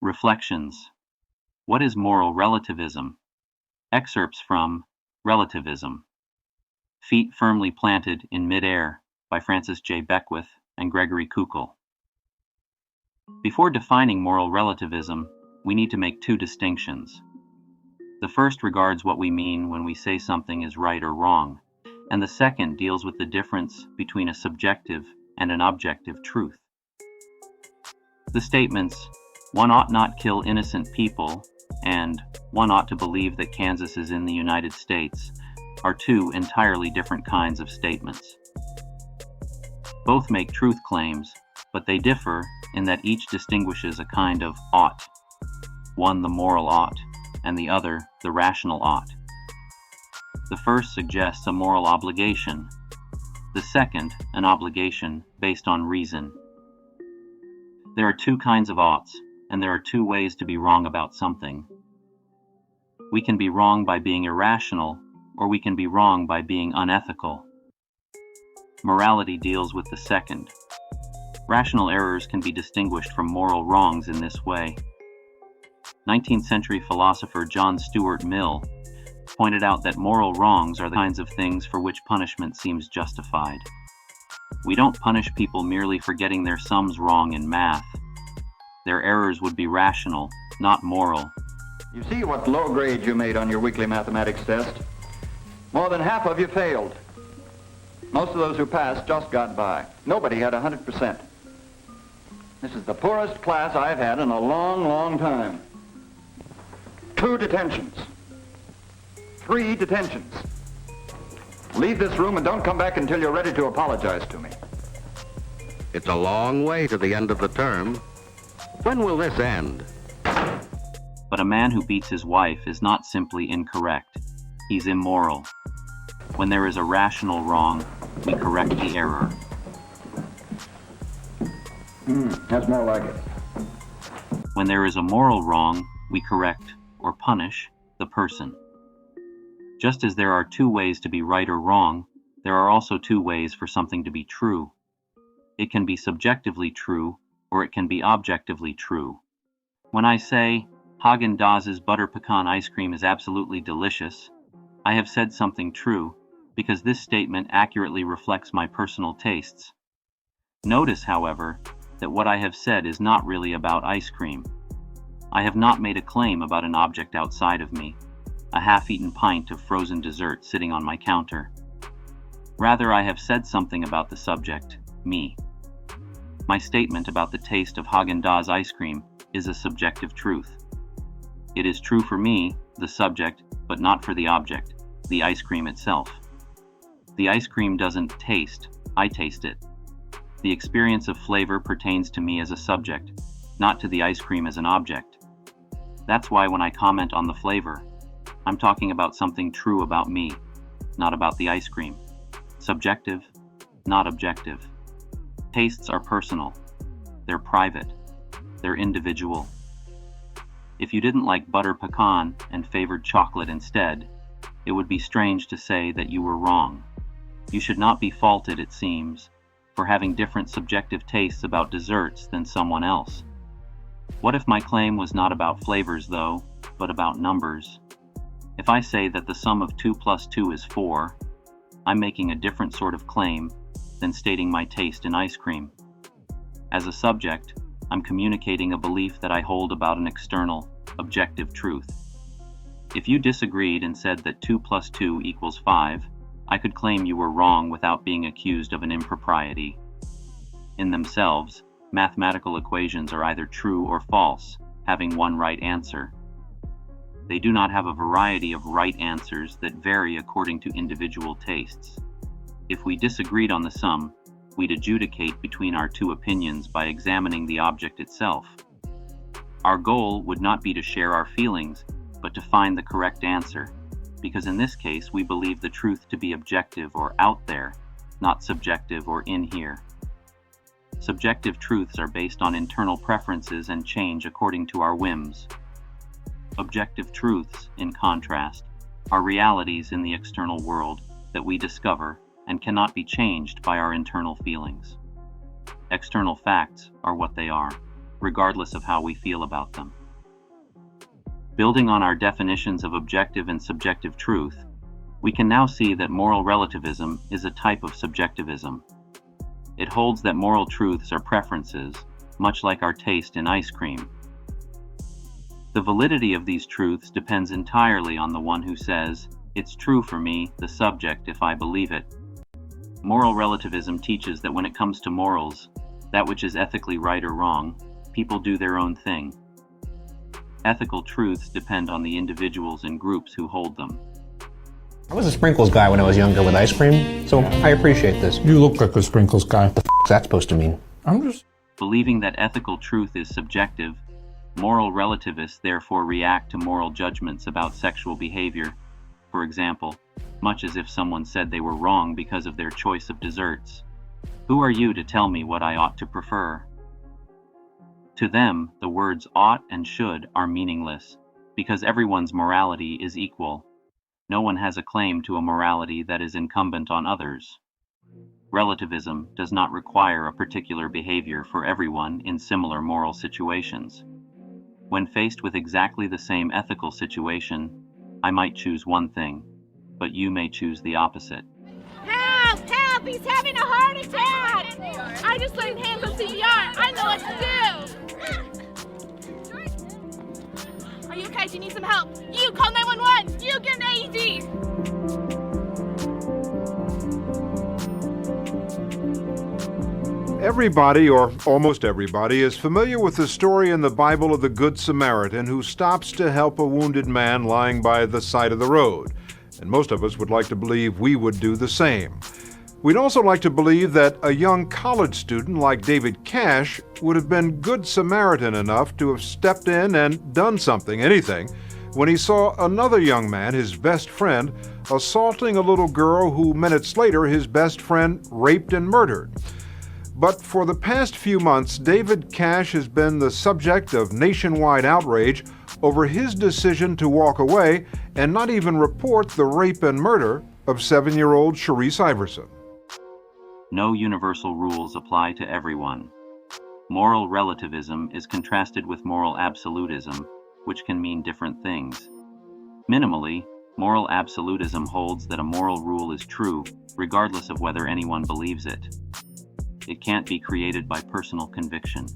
Reflections. What is moral relativism? Excerpts from Relativism. Feet Firmly Planted in Midair by Francis J. Beckwith and Gregory Koukl. Before defining moral relativism, we need to make two distinctions. The first regards what we mean when we say something is right or wrong, and the second deals with the difference between a subjective and an objective truth. The statements, "One ought not kill innocent people," and "One ought to believe that Kansas is in the United States," are two entirely different kinds of statements. Both make truth claims, but they differ in that each distinguishes a kind of ought, one the moral ought, and the other the rational ought. The first suggests a moral obligation, the second an obligation based on reason. There are two kinds of oughts, and there are two ways to be wrong about something. We can be wrong by being irrational, or we can be wrong by being unethical. Morality deals with the second. Rational errors can be distinguished from moral wrongs in this way. 19th century philosopher John Stuart Mill pointed out that moral wrongs are the kinds of things for which punishment seems justified. We don't punish people merely for getting their sums wrong in math. Their errors would be rational, not moral. You see what low grades you made on your weekly mathematics test? More than half of you failed. Most of those who passed just got by. Nobody had 100%. This is the poorest class I've had in a long, long time. 2 detentions. 3 detentions. Leave this room and don't come back until you're ready to apologize to me. It's a long way to the end of the term. When will this end? But a man who beats his wife is not simply incorrect. He's immoral. When there is a rational wrong, we correct the error. That's more like it. When there is a moral wrong, we correct or punish the person. Just as there are two ways to be right or wrong, there are also two ways for something to be true. It can be subjectively true, or it can be objectively true. When I say, Haagen-Dazs's butter pecan ice cream is absolutely delicious, I have said something true, because this statement accurately reflects my personal tastes. Notice, however, that what I have said is not really about ice cream. I have not made a claim about an object outside of me, a half-eaten pint of frozen dessert sitting on my counter. Rather, I have said something about the subject, me. My statement about the taste of Haagen-Dazs ice cream is a subjective truth. It is true for me, the subject, but not for the object, the ice cream itself. The ice cream doesn't taste, I taste it. The experience of flavor pertains to me as a subject, not to the ice cream as an object. That's why when I comment on the flavor, I'm talking about something true about me, not about the ice cream. Subjective, not objective. Tastes are personal. They're private. They're individual. If you didn't like butter pecan and favored chocolate instead, it would be strange to say that you were wrong. You should not be faulted, it seems, for having different subjective tastes about desserts than someone else. What if my claim was not about flavors, though, but about numbers? If I say that the sum of 2 plus 2 is 4, I'm making a different sort of claim than stating my taste in ice cream. As a subject, I'm communicating a belief that I hold about an external, objective truth. If you disagreed and said that 2 plus 2 equals 5, I could claim you were wrong without being accused of an impropriety. In themselves, mathematical equations are either true or false, having one right answer. They do not have a variety of right answers that vary according to individual tastes. If we disagreed on the sum, we'd adjudicate between our two opinions by examining the object itself. Our goal would not be to share our feelings, but to find the correct answer, because in this case we believe the truth to be objective or out there, not subjective or in here. Subjective truths are based on internal preferences and change according to our whims. Objective truths, in contrast, are realities in the external world that we discover and cannot be changed by our internal feelings. External facts are what they are. regardless of how we feel about them. Building on our definitions of objective and subjective truth, we can now see that moral relativism is a type of subjectivism. It holds that moral truths are preferences, much like our taste in ice cream. The validity of these truths depends entirely on the one who says, "It's true for me, the subject, if I believe it." Moral relativism teaches that when it comes to morals, that which is ethically right or wrong, people do their own thing. Ethical truths depend on the individuals and groups who hold them. I was a sprinkles guy when I was younger with ice cream, so I appreciate this. You look like a sprinkles guy. What the f*** is that supposed to mean? I'm just... Believing that ethical truth is subjective, moral relativists therefore react to moral judgments about sexual behavior, for example, much as if someone said they were wrong because of their choice of desserts. Who are you to tell me what I ought to prefer? To them, the words ought and should are meaningless, because everyone's morality is equal. No one has a claim to a morality that is incumbent on others. Relativism does not require a particular behavior for everyone in similar moral situations. When faced with exactly the same ethical situation, I might choose one thing, but you may choose the opposite. Help! Help! He's having a heart attack! I just laid hands on CPR. I know what to do! Are you okay? Do you need some help? You call 911! You get an AED! Everybody, or almost everybody, is familiar with the story in the Bible of the Good Samaritan who stops to help a wounded man lying by the side of the road. And most of us would like to believe we would do the same. We'd also like to believe that a young college student like David Cash would have been Good Samaritan enough to have stepped in and done something, anything, when he saw another young man, his best friend, assaulting a little girl who minutes later his best friend raped and murdered. But for the past few months, David Cash has been the subject of nationwide outrage over his decision to walk away and not even report the rape and murder of 7-year-old Sharice Iverson. No universal rules apply to everyone. Moral relativism is contrasted with moral absolutism, which can mean different things. Minimally, moral absolutism holds that a moral rule is true, regardless of whether anyone believes it. It can't be created by personal conviction,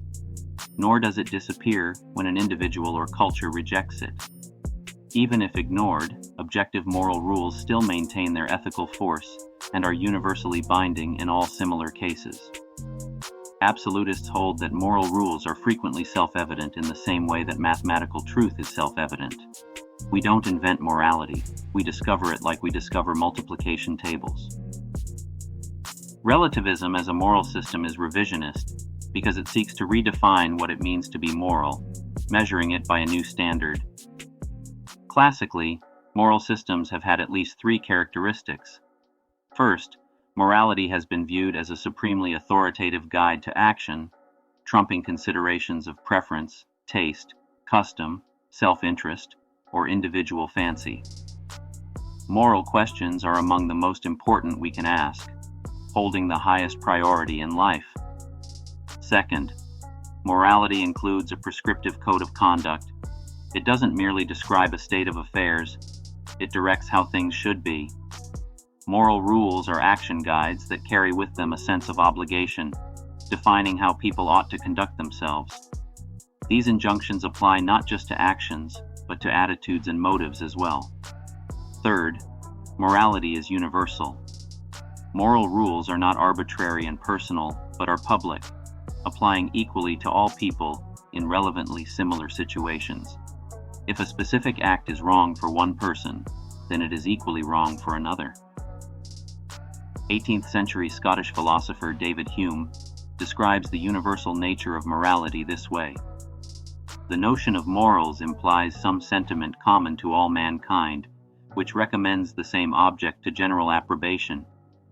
nor does it disappear when an individual or culture rejects it. Even if ignored, objective moral rules still maintain their ethical force and are universally binding in all similar cases. Absolutists hold that moral rules are frequently self-evident in the same way that mathematical truth is self-evident. We don't invent morality, we discover it like we discover multiplication tables. Relativism as a moral system is revisionist because it seeks to redefine what it means to be moral, measuring it by a new standard. Classically, moral systems have had at least 3 characteristics. First, morality has been viewed as a supremely authoritative guide to action, trumping considerations of preference, taste, custom, self-interest, or individual fancy. Moral questions are among the most important we can ask, holding the highest priority in life. Second, morality includes a prescriptive code of conduct. It doesn't merely describe a state of affairs, it directs how things should be. Moral rules are action guides that carry with them a sense of obligation, defining how people ought to conduct themselves. These injunctions apply not just to actions, but to attitudes and motives as well. Third, morality is universal. Moral rules are not arbitrary and personal, but are public, applying equally to all people in relevantly similar situations. If a specific act is wrong for one person, then it is equally wrong for another. 18th century Scottish philosopher David Hume describes the universal nature of morality this way. The notion of morals implies some sentiment common to all mankind, which recommends the same object to general approbation,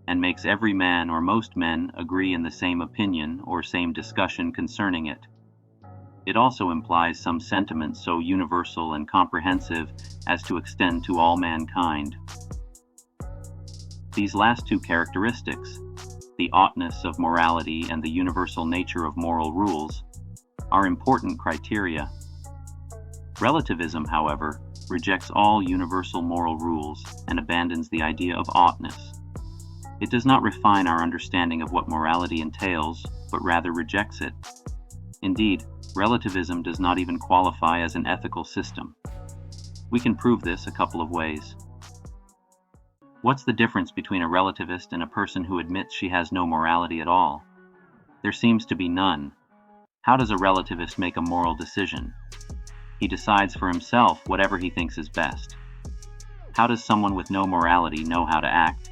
and makes every man or most men agree in the same opinion or same discussion concerning it. It also implies some sentiment so universal and comprehensive as to extend to all mankind. These last 2 characteristics, the oughtness of morality and the universal nature of moral rules, are important criteria. Relativism, however, rejects all universal moral rules and abandons the idea of oughtness. It does not refine our understanding of what morality entails, but rather rejects it. Indeed, relativism does not even qualify as an ethical system. We can prove this a couple of ways. What's the difference between a relativist and a person who admits she has no morality at all? There seems to be none. How does a relativist make a moral decision? He decides for himself whatever he thinks is best. How does someone with no morality know how to act?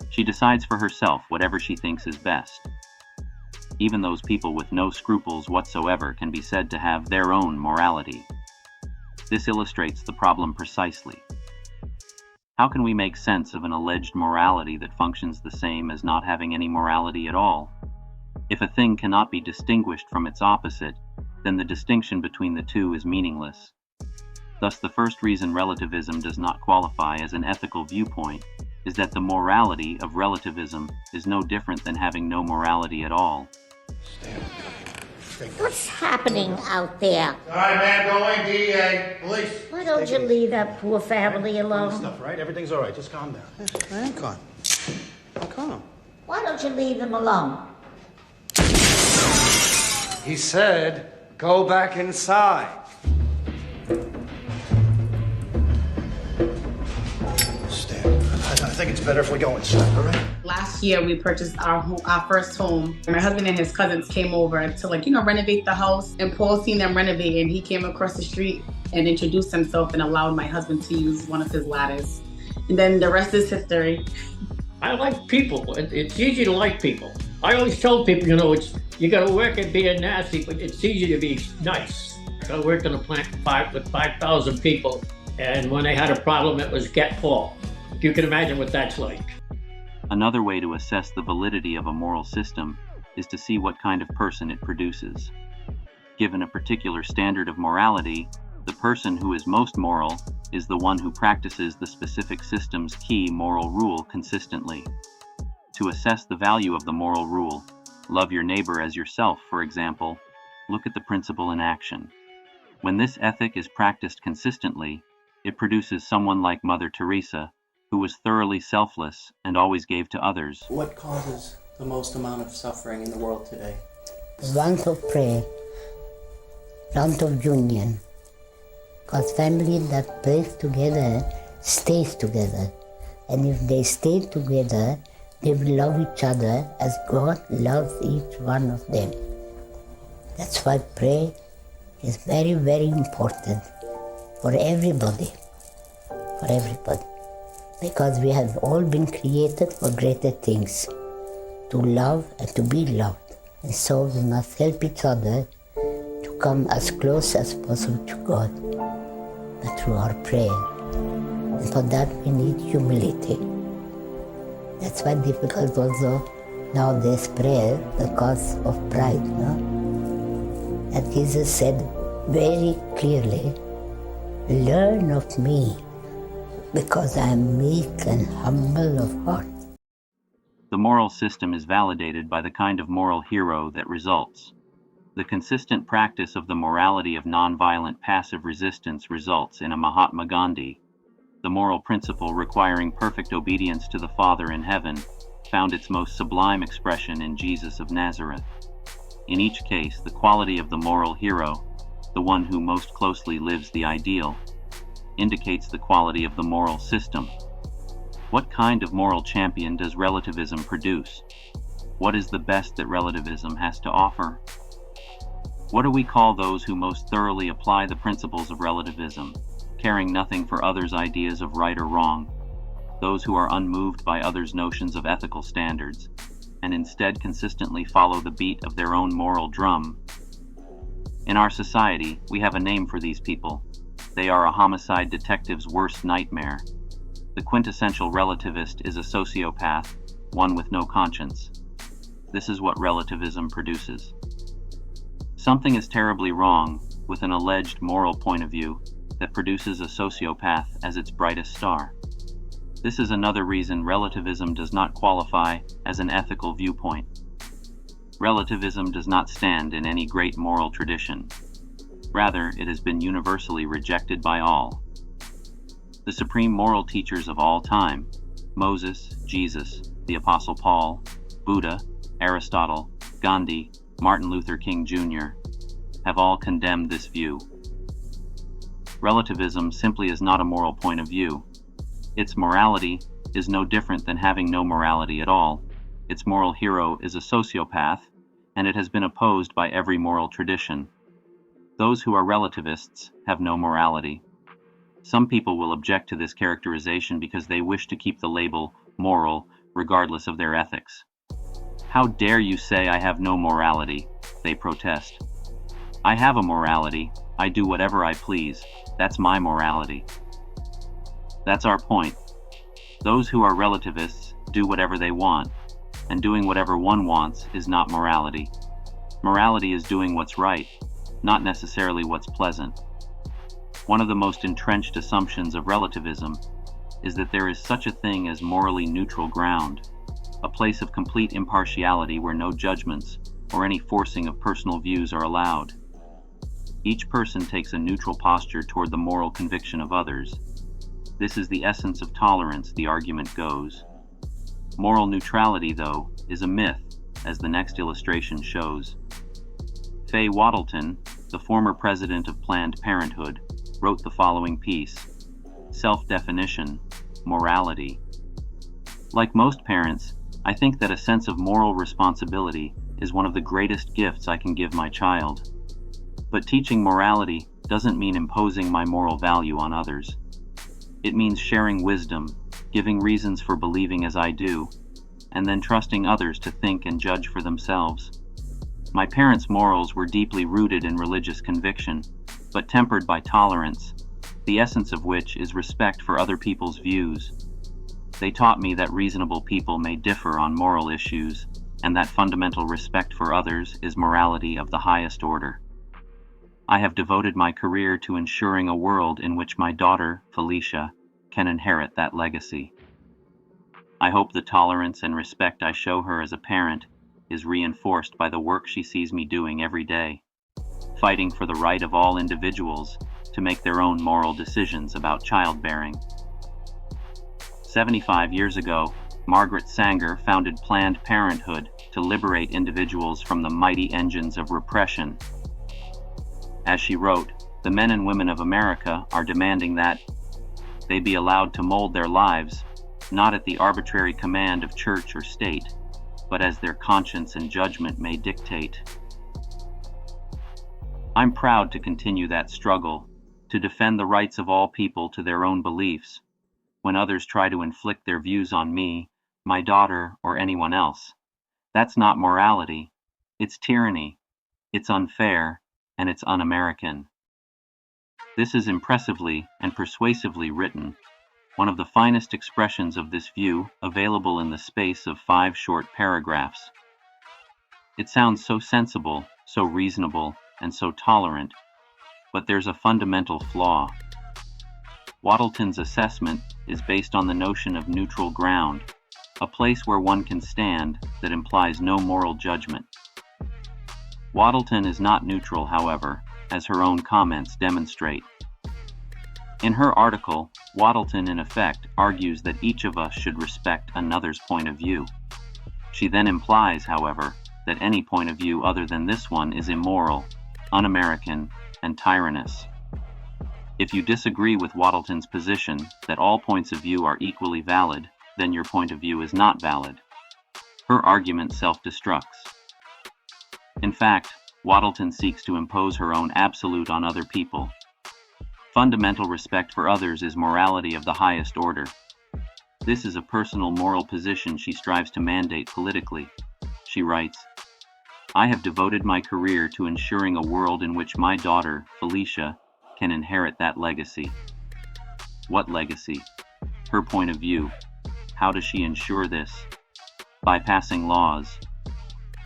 She decides for herself whatever she thinks is best. Even those people with no scruples whatsoever can be said to have their own morality. This illustrates the problem precisely. How can we make sense of an alleged morality that functions the same as not having any morality at all? If a thing cannot be distinguished from its opposite, then the distinction between the two is meaningless. Thus, the first reason relativism does not qualify as an ethical viewpoint is that the morality of relativism is no different than having no morality at all. What's happening out there? All right, man, go in, DEA, police. Why don't you leave that poor family alone? Stuff, right? Everything's all right. Just calm down. I am calm. I'm calm. Why don't you leave them alone? He said, go back inside. I think it's better if we go inside, all right? Last year, we purchased our first home. My husband and his cousins came over to renovate the house. And Paul seen them renovate, and he came across the street and introduced himself and allowed my husband to use one of his ladders. And then the rest is history. I like people. It's easy to like people. I always tell people, you got to work at being nasty, but it's easy to be nice. I worked in a plant with 5,000 people, and when they had a problem, it was get Paul. You can imagine what that's like. Another way to assess the validity of a moral system is to see what kind of person it produces. Given a particular standard of morality, the person who is most moral is the one who practices the specific system's key moral rule consistently. To assess the value of the moral rule, love your neighbor as yourself, for example, look at the principle in action. When this ethic is practiced consistently, it produces someone like Mother Teresa, who was thoroughly selfless and always gave to others. What causes the most amount of suffering in the world today? Want of prayer, want of union. Because family that prays together stays together. And if they stay together, they will love each other as God loves each one of them. That's why prayer is very, very important for everybody. For everybody. Because we have all been created for greater things, to love and to be loved. And so we must help each other to come as close as possible to God, but through our prayer. And for that we need humility. That's why difficult also nowadays prayer, the cause of pride, no? And Jesus said very clearly, learn of me, because I am meek and humble of heart. The moral system is validated by the kind of moral hero that results. The consistent practice of the morality of nonviolent passive resistance results in a Mahatma Gandhi. The moral principle requiring perfect obedience to the Father in heaven found its most sublime expression in Jesus of Nazareth. In each case, the quality of the moral hero, the one who most closely lives the ideal, indicates the quality of the moral system. What kind of moral champion does relativism produce? What is the best that relativism has to offer? What do we call those who most thoroughly apply the principles of relativism, caring nothing for others' ideas of right or wrong, those who are unmoved by others' notions of ethical standards, and instead consistently follow the beat of their own moral drum? In our society, we have a name for these people. They are a homicide detective's worst nightmare. The quintessential relativist is a sociopath, one with no conscience. This is what relativism produces. Something is terribly wrong with an alleged moral point of view that produces a sociopath as its brightest star. This is another reason relativism does not qualify as an ethical viewpoint. Relativism does not stand in any great moral tradition. Rather, it has been universally rejected by all. The supreme moral teachers of all time, Moses, Jesus, the Apostle Paul, Buddha, Aristotle, Gandhi, Martin Luther King Jr., have all condemned this view. Relativism simply is not a moral point of view. Its morality is no different than having no morality at all. Its moral hero is a sociopath, and it has been opposed by every moral tradition. Those who are relativists have no morality. Some people will object to this characterization because they wish to keep the label moral regardless of their ethics. How dare you say I have no morality? They protest. I have a morality. I do whatever I please. That's my morality. That's our point. Those who are relativists do whatever they want, and doing whatever one wants is not morality. Morality is doing what's right, not necessarily what's pleasant. One of the most entrenched assumptions of relativism is that there is such a thing as morally neutral ground, a place of complete impartiality where no judgments or any forcing of personal views are allowed. Each person takes a neutral posture toward the moral conviction of others. This is the essence of tolerance, the argument goes. Moral neutrality, though, is a myth, as the next illustration shows. Faye Wattleton, the former president of Planned Parenthood, wrote the following piece: Self-definition, morality. Like most parents, I think that a sense of moral responsibility is one of the greatest gifts I can give my child. But teaching morality doesn't mean imposing my moral value on others. It means sharing wisdom, giving reasons for believing as I do, and then trusting others to think and judge for themselves. My parents' morals were deeply rooted in religious conviction, but tempered by tolerance, the essence of which is respect for other people's views. They taught me that reasonable people may differ on moral issues, and that fundamental respect for others is morality of the highest order. I have devoted my career to ensuring a world in which my daughter, Felicia, can inherit that legacy. I hope the tolerance and respect I show her as a parent is reinforced by the work she sees me doing every day, fighting for the right of all individuals to make their own moral decisions about childbearing. 75 years ago, Margaret Sanger founded Planned Parenthood to liberate individuals from the mighty engines of repression. As she wrote, the men and women of America are demanding that they be allowed to mold their lives, not at the arbitrary command of church or state, but as their conscience and judgment may dictate. I'm proud to continue that struggle, to defend the rights of all people to their own beliefs, when others try to inflict their views on me, my daughter, or anyone else. That's not morality. It's tyranny. It's unfair, and it's un-American. This is impressively and persuasively written, one of the finest expressions of this view available in the space of 5 short paragraphs. It sounds so sensible, so reasonable, and so tolerant, but there's a fundamental flaw. Wattleton's assessment is based on the notion of neutral ground, a place where one can stand that implies no moral judgment. Wattleton is not neutral, however, as her own comments demonstrate. In her article, Wattleton in effect argues that each of us should respect another's point of view. She then implies, however, that any point of view other than this one is immoral, un-American, and tyrannous. If you disagree with Wattleton's position that all points of view are equally valid, then your point of view is not valid. Her argument self-destructs. In fact, Wattleton seeks to impose her own absolute on other people. Fundamental respect for others is morality of the highest order. This is a personal moral position she strives to mandate politically. She writes, I have devoted my career to ensuring a world in which my daughter, Felicia, can inherit that legacy. What legacy? Her point of view. How does she ensure this? By passing laws.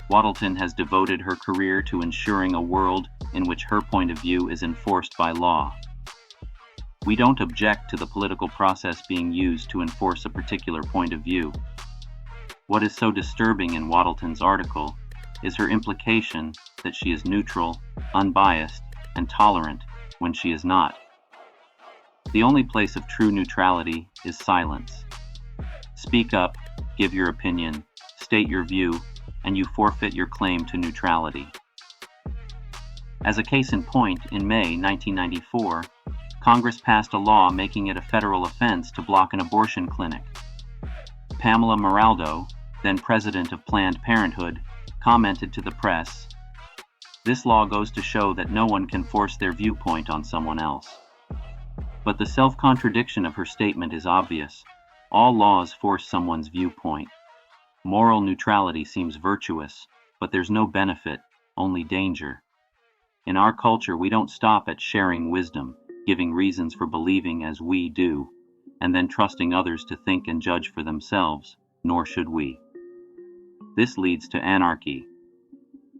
Wattleton has devoted her career to ensuring a world in which her point of view is enforced by law. We don't object to the political process being used to enforce a particular point of view. What is so disturbing in Wattleton's article is her implication that she is neutral, unbiased, and tolerant when she is not. The only place of true neutrality is silence. Speak up, give your opinion, state your view, and you forfeit your claim to neutrality. As a case in point, in May 1994, Congress passed a law making it a federal offense to block an abortion clinic. Pamela Maraldo, then president of Planned Parenthood, commented to the press, "This law goes to show that no one can force their viewpoint on someone else." But the self-contradiction of her statement is obvious. All laws force someone's viewpoint. Moral neutrality seems virtuous, but there's no benefit, only danger. In our culture, we don't stop at sharing wisdom, giving reasons for believing as we do, and then trusting others to think and judge for themselves, nor should we. This leads to anarchy.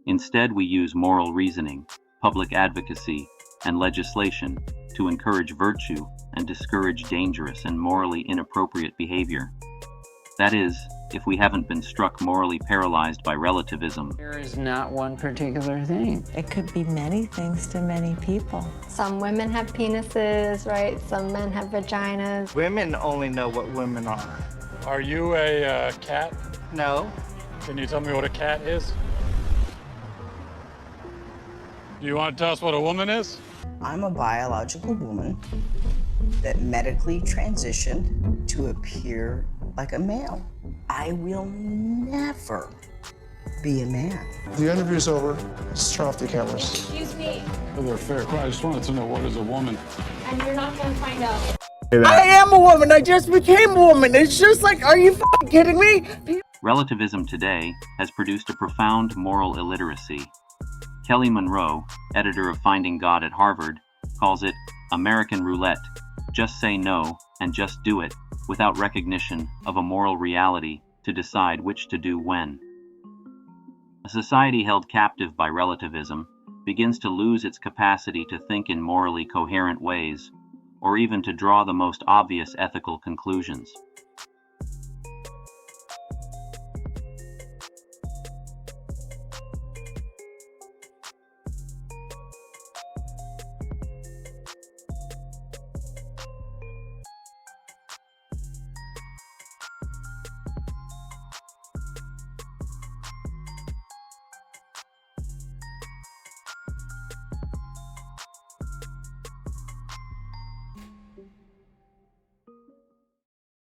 Instead, we use moral reasoning, public advocacy, and legislation to encourage virtue and discourage dangerous and morally inappropriate behavior. That is, if we haven't been struck morally paralyzed by relativism. There is not one particular thing. It could be many things to many people. Some women have penises, right? Some men have vaginas. Women only know what women are. Are you a cat? No. Can you tell me what a cat is? Do you want to tell us what a woman is? I'm a biological woman that medically transitioned to appear like a male. I will never be a man. The interview's over. Let's turn off the cameras. Excuse me. They're fair. I just wanted to know, what is a woman? And you're not going to find out. I am a woman. I just became a woman. It's just like, are you f***ing kidding me? Relativism today has produced a profound moral illiteracy. Kelly Monroe, editor of Finding God at Harvard, calls it American roulette. Just say no and just do it, without recognition of a moral reality to decide which to do when. A society held captive by relativism begins to lose its capacity to think in morally coherent ways, or even to draw the most obvious ethical conclusions.